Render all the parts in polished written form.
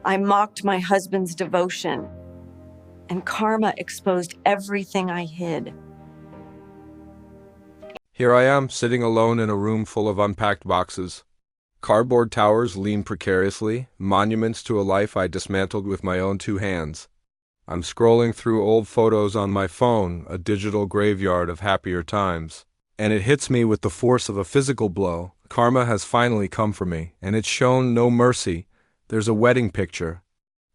I mocked my husband's devotion, and karma exposed everything I hid. Here I am, sitting alone in a room full of unpacked boxes. Cardboard towers lean precariously, monuments to a life I dismantled with my own two hands. I'm scrolling through old photos on my phone, a digital graveyard of happier times. And it hits me with the force of a physical blow. Karma has finally come for me, and it's shown no mercy. There's a wedding picture.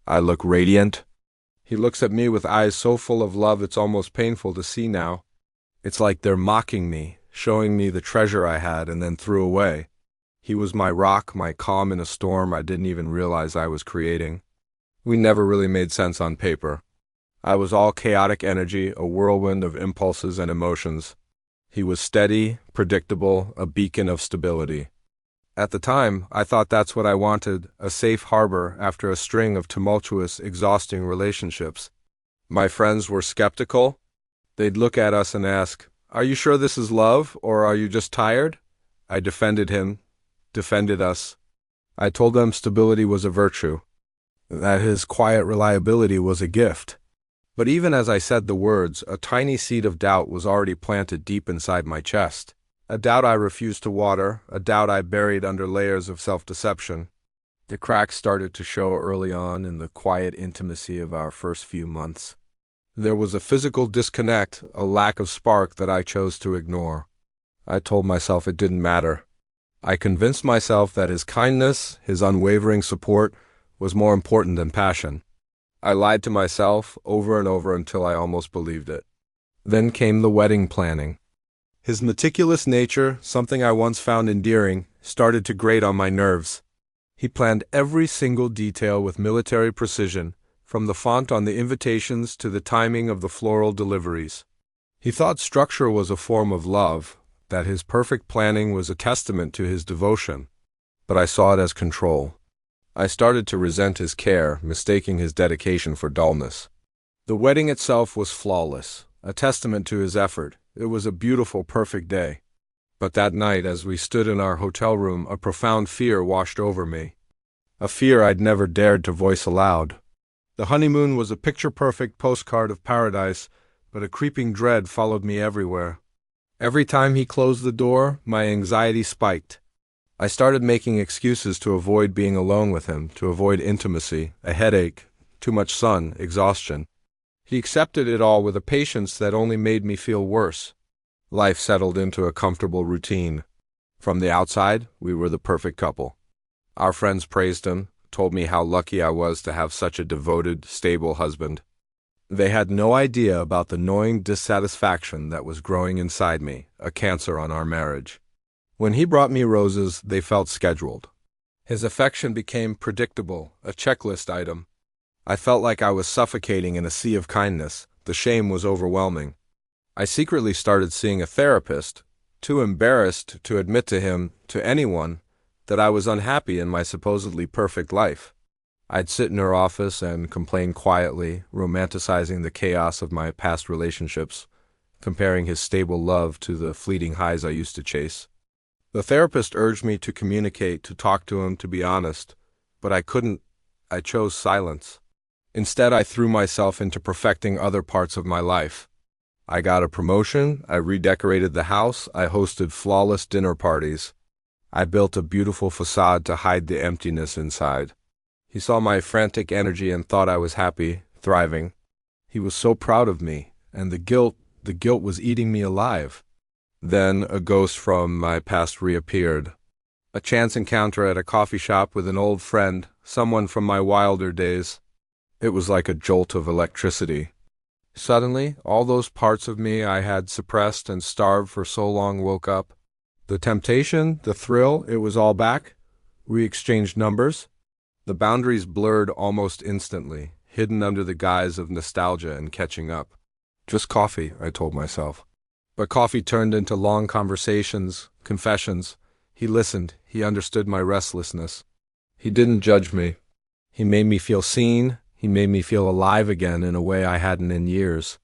I look radiant. He looks at me with eyes so full of love it's almost painful to see now. It's like they're mocking me, showing me the treasure I had and then threw away. He was my rock, my calm in a storm I didn't even realize I was creating. We never really made sense on paper. I was all chaotic energy, a whirlwind of impulses and emotions. He was steady, predictable, a beacon of stability. At the time, I thought that's what I wanted, a safe harbor after a string of tumultuous, exhausting relationships. My friends were skeptical. They'd look at us and ask, "Are you sure this is love, or are you just tired?" I defended him, defended us. I told them stability was a virtue, that his quiet reliability was a gift. But even as I said the words, a tiny seed of doubt was already planted deep inside my chest. A doubt I refused to water, a doubt I buried under layers of self-deception. The cracks started to show early on in the quiet intimacy of our first few months. There was a physical disconnect, a lack of spark that I chose to ignore. I told myself it didn't matter. I convinced myself that his kindness, his unwavering support, was more important than passion. I lied to myself over and over until I almost believed it. Then came the wedding planning. His meticulous nature, something I once found endearing, started to grate on my nerves. He planned every single detail with military precision, from the font on the invitations to the timing of the floral deliveries. He thought structure was a form of love, that his perfect planning was a testament to his devotion. But I saw it as control. I started to resent his care, mistaking his dedication for dullness. The wedding itself was flawless, a testament to his effort. It was a beautiful, perfect day. But that night, as we stood in our hotel room, a profound fear washed over me. A fear I'd never dared to voice aloud. The honeymoon was a picture-perfect postcard of paradise, but a creeping dread followed me everywhere. Every time he closed the door, my anxiety spiked. I started making excuses to avoid being alone with him, to avoid intimacy, a headache, too much sun, exhaustion. He accepted it all with a patience that only made me feel worse. Life settled into a comfortable routine. From the outside, we were the perfect couple. Our friends praised him, told me how lucky I was to have such a devoted, stable husband. They had no idea about the gnawing dissatisfaction that was growing inside me, a cancer on our marriage. When he brought me roses, they felt scheduled. His affection became predictable, a checklist item. I felt like I was suffocating in a sea of kindness. The shame was overwhelming. I secretly started seeing a therapist, too embarrassed to admit to him, to anyone, that I was unhappy in my supposedly perfect life. I'd sit in her office and complain quietly, romanticizing the chaos of my past relationships, comparing his stable love to the fleeting highs I used to chase. The therapist urged me to communicate, to talk to him, to be honest, but I couldn't. I chose silence. Instead, I threw myself into perfecting other parts of my life. I got a promotion, I redecorated the house, I hosted flawless dinner parties. I built a beautiful facade to hide the emptiness inside. He saw my frantic energy and thought I was happy, thriving. He was so proud of me, and the guilt was eating me alive. Then a ghost from my past reappeared. A chance encounter at a coffee shop with an old friend, someone from my wilder days. It was like a jolt of electricity. Suddenly, all those parts of me I had suppressed and starved for so long woke up. The temptation, the thrill, it was all back. We exchanged numbers. The boundaries blurred almost instantly, hidden under the guise of nostalgia and catching up. Just coffee, I told myself. But coffee turned into long conversations, confessions. He listened. He understood my restlessness. He didn't judge me. He made me feel seen. He made me feel alive again in a way I hadn't in years.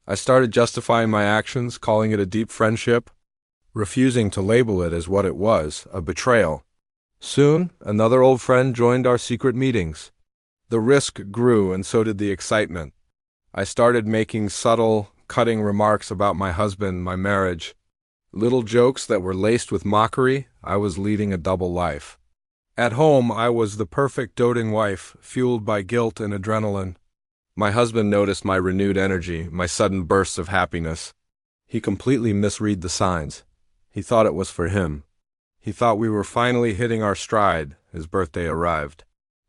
I started justifying my actions, calling it a deep friendship, refusing to label it as what it was, a betrayal. Soon, another old friend joined our secret meetings. The risk grew, and so did the excitement. I started making subtle, cutting remarks about my husband, my marriage. Little jokes that were laced with mockery. I was leading a double life. At home, I was the perfect doting wife, fueled by guilt and adrenaline. My husband noticed my renewed energy, my sudden bursts of happiness. He completely misread the signs. He thought it was for him. He thought we were finally hitting our stride. His birthday arrived.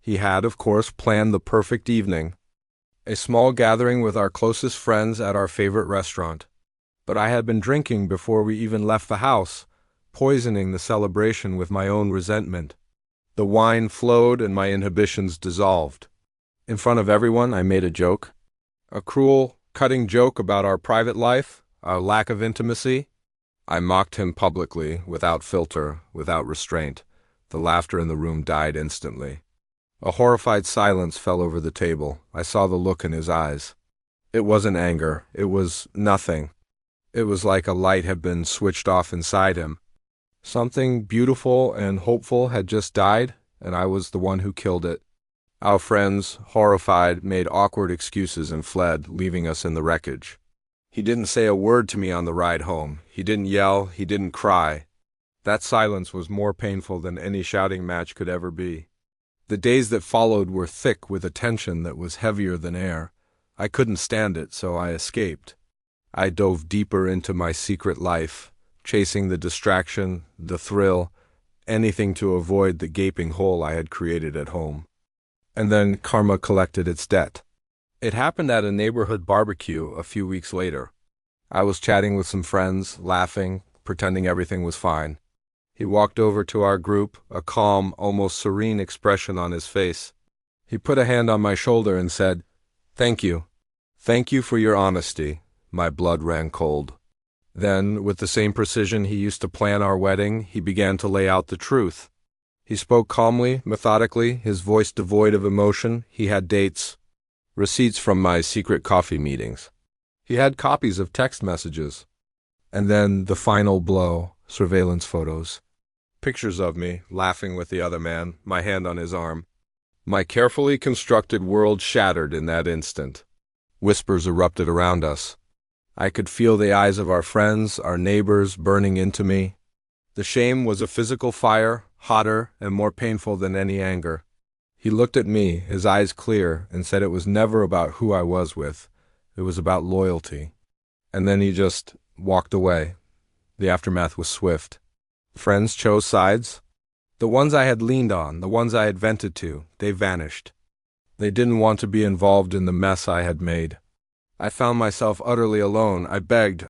He had, of course, planned the perfect evening. A small gathering with our closest friends at our favorite restaurant. But I had been drinking before we even left the house, poisoning the celebration with my own resentment. The wine flowed and my inhibitions dissolved. In front of everyone, I made a joke. A cruel, cutting joke about our private life, our lack of intimacy. I mocked him publicly, without filter, without restraint. The laughter in the room died instantly. A horrified silence fell over the table. I saw the look in his eyes. It wasn't anger. It was nothing. It was like a light had been switched off inside him. Something beautiful and hopeful had just died, and I was the one who killed it. Our friends, horrified, made awkward excuses and fled, leaving us in the wreckage. He didn't say a word to me on the ride home. He didn't yell. He didn't cry. That silence was more painful than any shouting match could ever be. The days that followed were thick with a tension that was heavier than air. I couldn't stand it, so I escaped. I dove deeper into my secret life, chasing the distraction, the thrill, anything to avoid the gaping hole I had created at home. And then karma collected its debt. It happened at a neighborhood barbecue a few weeks later. I was chatting with some friends, laughing, pretending everything was fine. He walked over to our group, a calm, almost serene expression on his face. He put a hand on my shoulder and said, "Thank you. Thank you for your honesty." My blood ran cold. Then, with the same precision he used to plan our wedding, he began to lay out the truth. He spoke calmly, methodically, his voice devoid of emotion. He had dates, receipts from my secret coffee meetings. He had copies of text messages. And then the final blow, surveillance photos. Pictures of me, laughing with the other man, my hand on his arm. My carefully constructed world shattered in that instant. Whispers erupted around us. I could feel the eyes of our friends, our neighbors, burning into me. The shame was a physical fire, hotter and more painful than any anger. He looked at me, his eyes clear, and said it was never about who I was with. It was about loyalty. And then he just walked away. The aftermath was swift. Friends chose sides. The ones I had leaned on, the ones I had vented to, they vanished. They didn't want to be involved in the mess I had made. I found myself utterly alone. I begged,